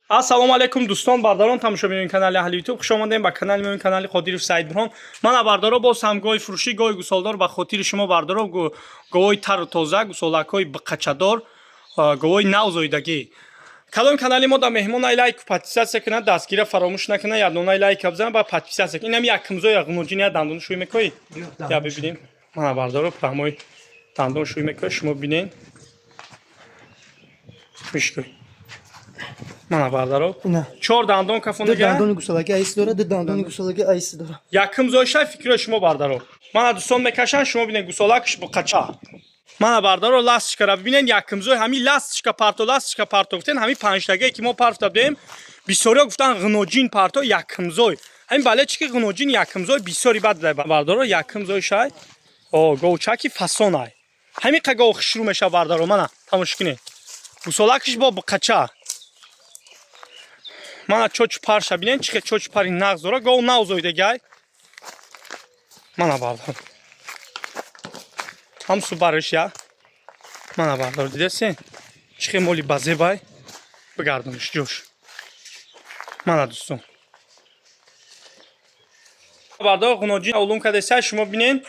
Ассалому алейкум дӯстон, бардарон тамошобинони канали Аҳли Ютуб. Хуш омадем ба канали мои канали Қодиров Саид Бурҳон. Мана бардаро боз ҳам гоҳи фурӯшӣ, гоҳи гусолдор ба хотири шумо бардаро гоҳои тару тоза, гусолакҳои қачадор, гоҳои нав зоидагӣ. Калон канали мо да меҳмонай лайк подписатсия кунад, дастгира фаромӯш накунад, ядонаи лайк бизанад ба подписатсия. Инам якимзои ғунуҷини я дандон шӯй мекои. Я бибинем. Мана бардаро паҳмои дандон шӯй мекои, шумо бинен. Мишкой. Мана бардаро. Чор дандон кафонага. Дандони гусалаги айси дора, дандони гусалаги айси дора. Яким зоишай фикрои шумо бардаро. Мана дӯстон мекашан, шумо бинен гусолакш бо қача. Мана бардаро ластичкара бинен, яким зои ҳами ластичка парто гуфтен, ҳами панҷтагае ки мо парто дадем, бисёриҳо гуфтан ғиноҷин парто яким зои. Ҳами бале чи ки ғиноҷин яким зои бисёри бад дай бардаро, яким зоишай. О, говчаки фасонай. Ҳами қа гов хишру меша бардаро, мана тамош кине. Гусолакш бо қача. Мана чоч парша бинен, чи ки чоч пари нағз дора, гов нав зоидагай. Мана бардаро. Ҳамсу бариш я. Мана бардаро дидесен. Чи ки моли базебай. Бигардониш ҷош. Мана дӯстон. Бардаро ғуноҷин улум кадесай шумо бинен.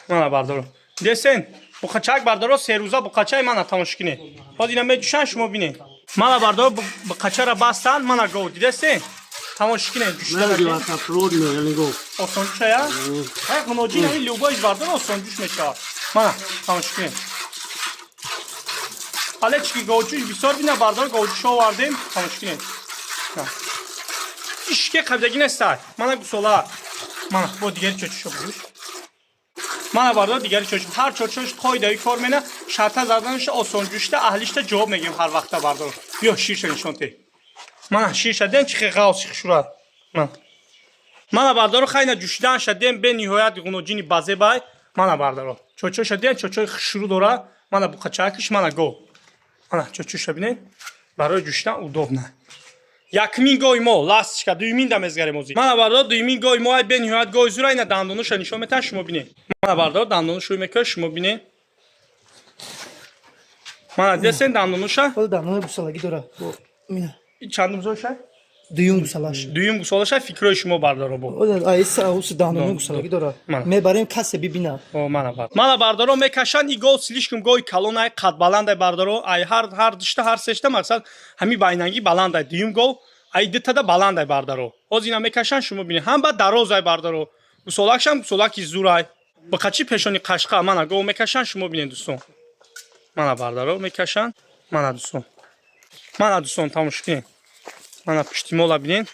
Мана бардаро. Дидесен. Буқачак бардаро се рӯза буқачаи мана тамош кине. Ҳоз ина медӯшан шумо бинен. Мана бардаро буқачара бастан, мана гов дидесен. Тамош кине ҷушдаги. Осон ҷушая? Ҳай ғуноҷин ҳами любоиш бардаро осон ҷуш мешава. Мана тамош кине. Ҳале чи ки говҷуш бисёр бина бардаро говҷуш овардем, тамош кине. Ишке қабдаги нестай. Мана гусола. Мана бо дигари чочушо бигӯш. Мана бардаро дигари чочуш. Ҳар чочуш қоидаи кор мена, шарта заданаш осон ҷушта, аҳлишта ҷавоб мегем ҳар вақта бардаро. Биё ширша нишонте. Мана ширша ден чи ки ғавс шура. Мана бардаро хайна ҷушидан шадем бе ниҳоят ғуноҷини базебай. Мана бардаро. Чочуша ден чочои хишру дора. Мана буқачакиш мана гов. Мана чочуша бинен. Барои ҷушидан удобна. Якмин гоҳи мо ластичка, дуюмин да мезгарем озӣ. Мана бардаро дуюмин гоҳи мо ай бе ниҳоят гоҳи зура ина дандонуша нишон метан шумо бинен. Мана бардаро дандону шӯй мекои шумо бинен. Мана десен дандонуша. Хол дандони гусалаги дора. Мина. Чандум зоишай? Дуюм гусалаш. Дуюм гусалашай фикрои шумо бардаро бо. Айси ауси дандони гусалаги дора. Мебарем касе бибина. О мана бар. Мана бардаро мекашан и гол слишком гоҳи калонай қад баландай бардаро. Ай ҳар дишта ҳар сешта мақсад ҳами байнанги баландай дуюм гол ай дитада баландай бардаро. Ҳоз ина мекашан шумо бинед. Ҳам ба дарозай бардаро. Гусолакшам гусолаки зурай. Ба қачи пешони қашқа мана гол мекашан шумо бинед дӯстон. Мана бардаро мекашан. Мана дӯстон. Мана дӯстон тамош кинед. Мана пушти мола бинен.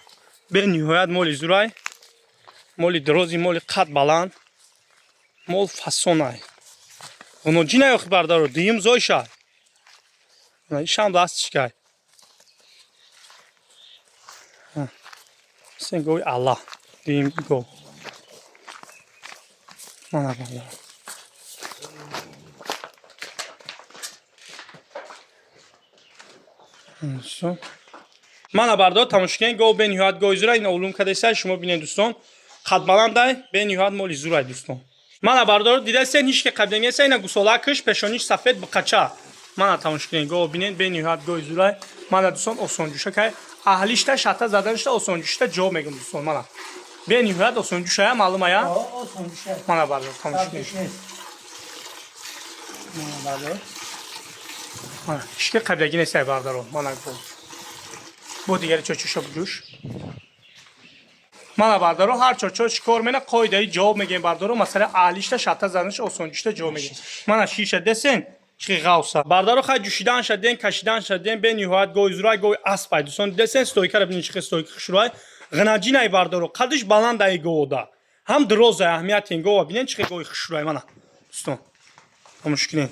Бе ниҳоят моли зурай. Моли дрози, моли қад баланд. Мол фасонай. Ғуноҷинай охи бардаро дуюм зоиша. Ишам ластичкай. Сен гоҳи алла. Дуюм гол. Мана бардаро. Мана бардаро тамош кинед гов бе ниҳоят гоҳи зурай ина улум кадесай шумо бинед дӯстон. Қад баландай бе ниҳоят моли зурай дӯстон. Мана бардаро дидасен ҳеч ки қабл намеса ина гусолакиш пешониш сафед буқача. Мана тамош кинед гов бинед бе ниҳоят гоҳи зурай. Мана дӯстон осон ҷуша кай аҳлишта шата заданишта осон ҷушта ҷавоб мегӯм дӯстон. Мана бе ниҳоят осон ҷушая маълум ая? Осон ҷуша. Мана бардаро тамош кинед. Мана бардаро. Мана ҳеч ки қаблаги несай бардаро. Мана гов. Бо дигари чочуша буҷуш. Мана бардаро ҳар чочо чӣ кор мена қоидаи ҷавоб мегем бардаро масалан аҳлишта шата заданиш осон ҷушта ҷавоб мегем. Мана шиша десен чи ғавса. Бардаро хай ҷушидан шаден, кашидан шаден бе ниҳоят гоҳи зурай гоҳи аспай дӯстон десен стойкара бинен чи ки стойки хушрӯай. Ғинаҷинай бардаро қадиш баландай гоҳода. Ҳам дрозай аҳамиятен гоҳа бинен чи ки гоҳи хушрӯай мана. Дӯстон. Тамош кинед.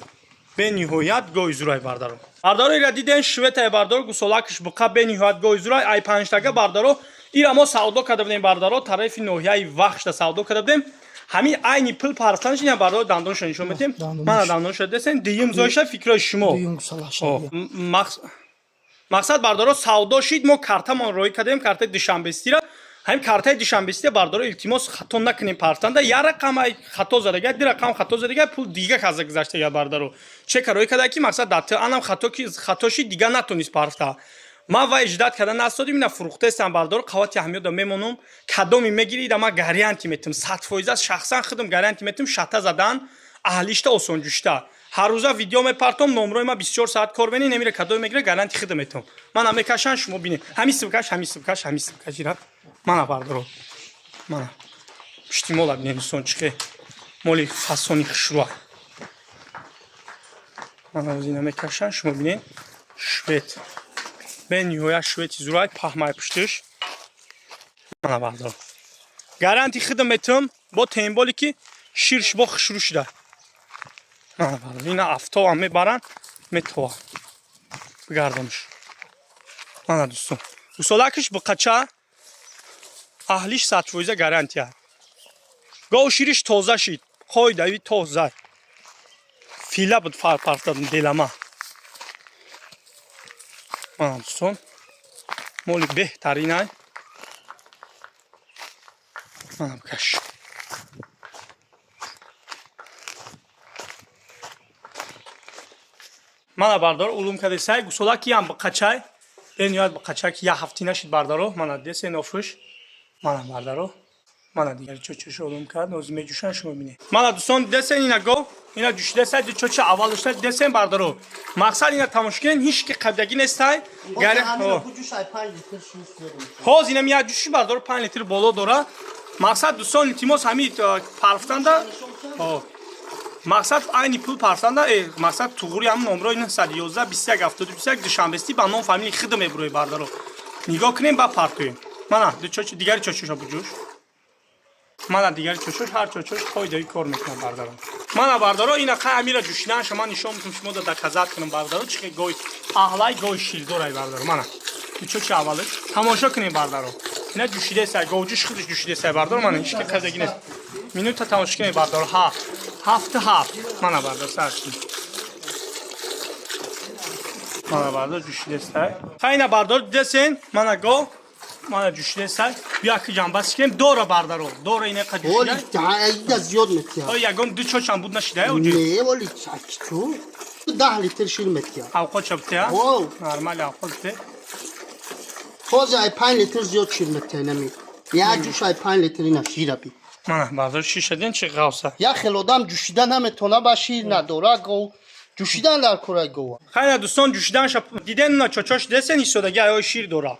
Бе ниҳоят гоҳи зурай бардаро. Бардаро ира диден шветай бардаро гусолакиш буқа бе ниҳоят гоҳи зурай ай панҷтага бардаро ира мо савдо карда будем бардаро тарафи ноҳияи вахшда савдо карда будем. Ҳами айни пил парстанаш ина бардаро дандонша нишон метем. Мана дандонша десен дуюм зоиша фикрои шумо. Дуюм гусалаш. Мақсад бардаро савдо шид мо картамон роӣ кардем картаи душанбестира. ҳамин картаи душанбести бардоро илтимос хато накунем партанда я рақамай хато задага ди рақам хато задага пул дига каза гузаштага бардаро че карои када ки мақсад датта анам хато ки хатоши дига натонист парта ма ва иҷдат карда настодим ина фурухтаестам бардор қавати аҳамиёда мемонум кадоми мегирид ама гарантӣ метим 100% шахсан худам гарантӣ метим шата задан аҳлишта осонҷушта ҳаррӯза видео мепартом номрои ма 24 соат кор бени немира кадоми мегира гарантӣ худам метим мана мекашан шумо бинед ҳами сибкаш ира мана бардоро мана иштимола бинед дӯстон чихе моли фасони хушруа мана озина мекашан шумо бинед швед бениҳоят швети зурай паҳмай пуштиш мана бардоро гарантӣ худам метим бо темболе ки ширш бо хушрӯ шуда ина автоам мебаранд метова бигардониш мана дӯстон усолакиш биқача аҳлиш 100% гарантия гоҳ шириш тоза шид қоидави тоза фила буд фарпартад делама мана дӯстон моли беҳтаринай мана бикаш мана бардор улум кадесай гусолаки ам биқачай бениҳоят биқача ки як ҳафтина шид бардаро мана десен офуш мана бардаро мана дигар чочош улум кард оз меҷӯшан шумо бинед мана дӯстон десен ина го ина ҷӯшидасай чоча аввал дошта десен бардаро мақсад ина тамош кунед ҳеҷ ки қабдагӣ нестай ҳоз ина мия ҷӯши бардаро 5 литр боло дора мақсад дӯстон илтимос ҳами парфтанда мақсад айни пул парфтанда мақсад туғури ҳам номрои 911 21 72 душанбести ба ном фамилии худам мебурои бардаро нигоҳ кунем ба партоем мана дигари чочоша буҷӯш мана дигари чочош ҳар чочош қоидави кор мекунам бардаро мана бардаро ина қай амира ҷӯшиданша ман нишон мекунам шумо да доказат кунам бардаро чихе гоҳи аҳлай гоҳи шилдорай бардаро мана чочи аввалиш тамошо кунем бардаро ина ҷӯшидасай гоҳҷӯш худаш ҷӯшидасай бардаро мана ҳеҷ ки қабдагӣ нест минута тамошо кунем бардаро ҳафта мана бардаро сарчи мана бардаро ҷӯшидасай қайна бардор десен мана гоҳ мана ҷӯшидасай яки ҷанбаси кунем дора бардаро дора ина қа ҷӯшида зиёд метия ягон ду чочам буд нашидая уҷи не воли чу 10 литр шил метия авқот чабтия нормали авқот те ҳозир ай 5 литр зиёд шил метия нами як ҷӯш ай 5 литр ина шираби мана бардор шишадин чи ғавса як хел одам ҷӯшида наметона ба шир надора гов ҷӯшидан дар кораи гова хайна дӯстон ҷӯшиданша диден на чочош десен истодагӣ аёи шир дора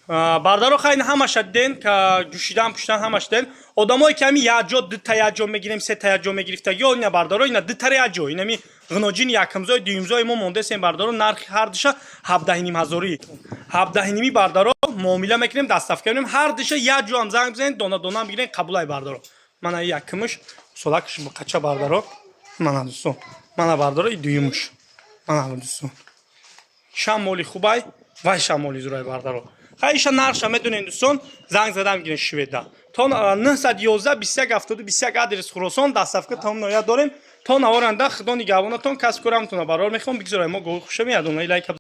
бардаро хайна ҳамаша диден ка ҷӯшидан пуштан ҳамаш диден одамое ки ҳами якҷо дута якҷо мегирем сета якҷо мегирифтаги ина бардаро ина дутара якҷо инами ғиноҷини якумзои дуюмзои мо мондасем бардаро нархи ҳар диша 17,5 бардаро муомила мекунем дастафка мекунем ҳар диша якҷо ам занг бизанед дона дона бигирен қабулай бардаро мана якумуш солакиш биқача бардаро мана дӯстон мана бардаро и дуюмуш мана дӯстон шамоли хубай вай шамоли зурай бардаро хайша нарша медонен дӯстон занг задам гирен шведа то 911 21 72 адрес хуросон дастафка том ноя дорем то наворанда худо нигаҳбонатон касб кора метона барор мехоҳам бигзорай мо гоҳи хушами адонай лайк